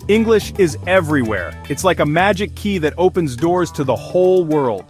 English is everywhere. It's like a magic key that opens doors to the whole world.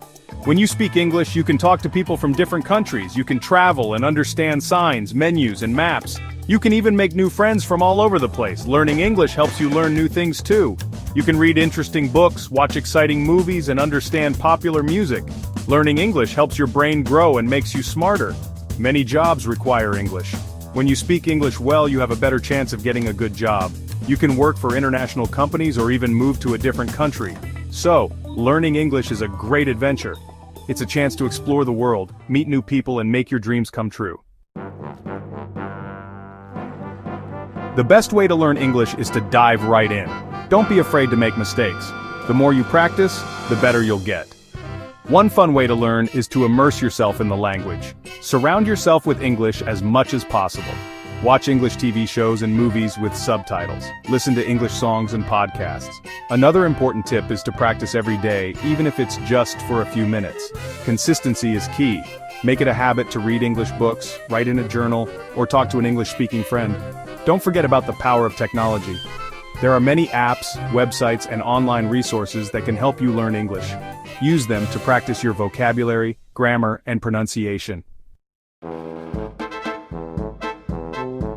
When you speak English, you can talk to people from different countries. You can travel and understand signs, menus, and maps. You can even make new friends from all over the place. Learning English helps you learn new things too. You can read interesting books, watch exciting movies, and understand popular music. Learning English helps your brain grow and makes you smarter. Many jobs require English. When you speak English well, you have a better chance of getting a good job. You can work for international companies or even move to a different country. So, learning English is a great adventure. It's a chance to explore the world, meet new people, and make your dreams come true. The best way to learn English is to dive right in. Don't be afraid to make mistakes. The more you practice, the better you'll get. One fun way to learn is to immerse yourself in the language. Surround yourself with English as much as possible. Watch English TV shows and movies with subtitles. Listen to English songs and podcasts. Another important tip is to practice every day, even if it's just for a few minutes. Consistency is key. Make it a habit to read English books, write in a journal, or talk to an English-speaking friend. Don't forget about the power of technology. There are many apps, websites, and online resources that can help you learn English. Use them to practice your vocabulary, grammar, and pronunciation.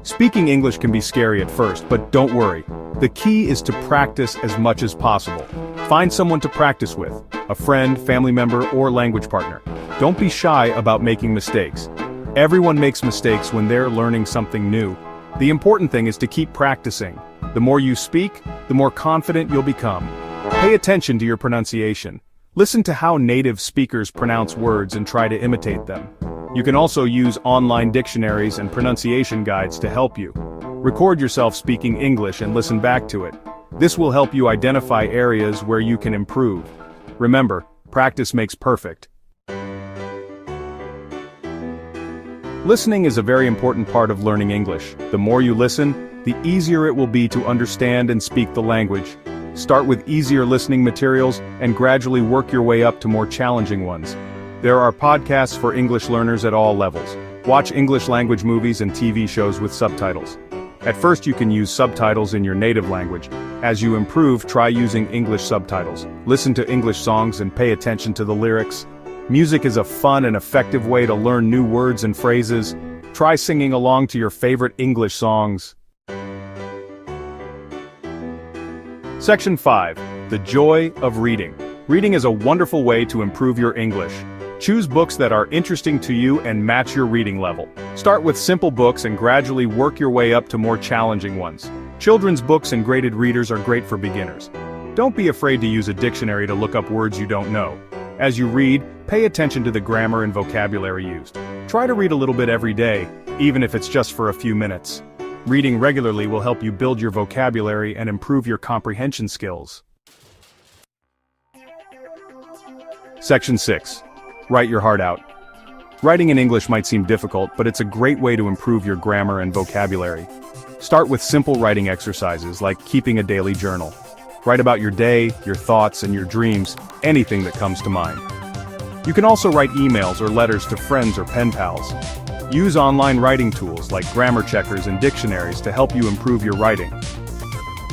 Speaking English can be scary at first, but don't worry. The key is to practice as much as possible. Find someone to practice with, a friend, family member, or language partner. Don't be shy about making mistakes. Everyone makes mistakes when they're learning something new. The important thing is to keep practicing. The more you speak, the more confident you'll become. Pay attention to your pronunciation. Listen to how native speakers pronounce words and try to imitate them. You can also use online dictionaries and pronunciation guides to help you. Record yourself speaking English and listen back to it. This will help you identify areas where you can improve. Remember, practice makes perfect. Listening is a very important part of learning English. The more you listen, the easier it will be to understand and speak the language. Start with easier listening materials and gradually work your way up to more challenging ones. There are podcasts for English learners at all levels. Watch English language movies and TV shows with subtitles. At first you can use subtitles in your native language. As you improve, try using English subtitles. Listen to English songs and pay attention to the lyrics. Music is a fun and effective way to learn new words and phrases. Try singing along to your favorite English songs. Section 5. The joy of reading. Reading is a wonderful way to improve your English. Choose books that are interesting to you and match your reading level. Start with simple books and gradually work your way up to more challenging ones. Children's books and graded readers are great for beginners. Don't be afraid to use a dictionary to look up words you don't know. As you read, pay attention to the grammar and vocabulary used. Try to read a little bit every day, even if it's just for a few minutes. Reading regularly will help you build your vocabulary and improve your comprehension skills. Section 6. Write your heart out. Writing in English might seem difficult, but it's a great way to improve your grammar and vocabulary. Start with simple writing exercises like keeping a daily journal. Write about your day, your thoughts, and your dreams, anything that comes to mind. You can also write emails or letters to friends or pen pals. Use online writing tools like grammar checkers and dictionaries to help you improve your writing.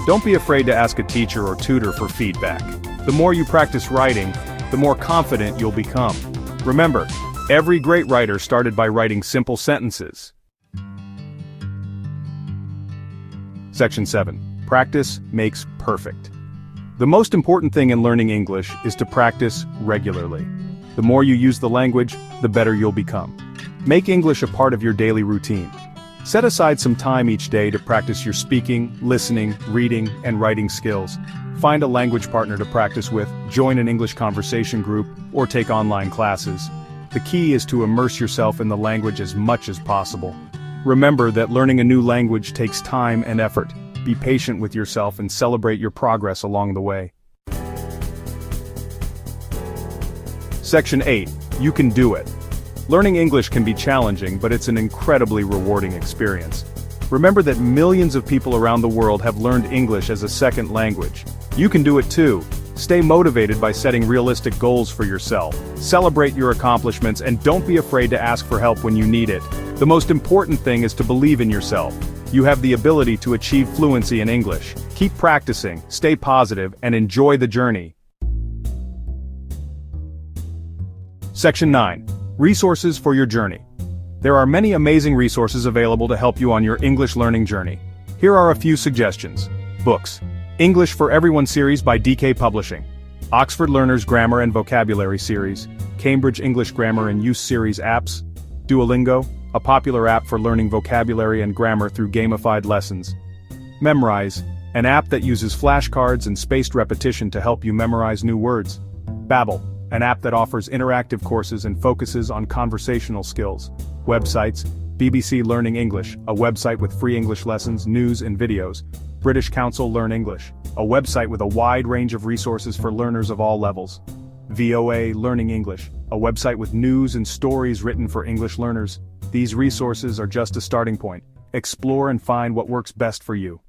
Don't be afraid to ask a teacher or tutor for feedback. The more you practice writing, the more confident you'll become. Remember, every great writer started by writing simple sentences. Section 7. Practice makes perfect. The most important thing in learning English is to practice regularly. The more you use the language, the better you'll become. Make English a part of your daily routine. Set aside some time each day to practice your speaking, listening, reading, and writing skills. Find a language partner to practice with, join an English conversation group, or take online classes. The key is to immerse yourself in the language as much as possible. Remember that learning a new language takes time and effort. Be patient with yourself and celebrate your progress along the way. Section 8. You can do it. Learning English can be challenging, but it's an incredibly rewarding experience. Remember that millions of people around the world have learned English as a second language. You can do it too. Stay motivated by setting realistic goals for yourself. Celebrate your accomplishments and don't be afraid to ask for help when you need it. The most important thing is to believe in yourself. You have the ability to achieve fluency in English. Keep practicing, stay positive, and enjoy the journey. Section 9. Resources for your journey. There are many amazing resources available to help you on your English learning journey. Here are a few suggestions. Books. English for Everyone series by DK Publishing. Oxford Learners Grammar and Vocabulary series. Cambridge English Grammar and Use series apps. Duolingo, a popular app for learning vocabulary and grammar through gamified lessons. Memrise, an app that uses flashcards and spaced repetition to help you memorize new words. Babbel, an app that offers interactive courses and focuses on conversational skills. Websites, BBC Learning English, a website with free English lessons, news and videos. British Council Learn English, a website with a wide range of resources for learners of all levels. VOA Learning English, a website with news and stories written for English learners. These resources are just a starting point. Explore and find what works best for you.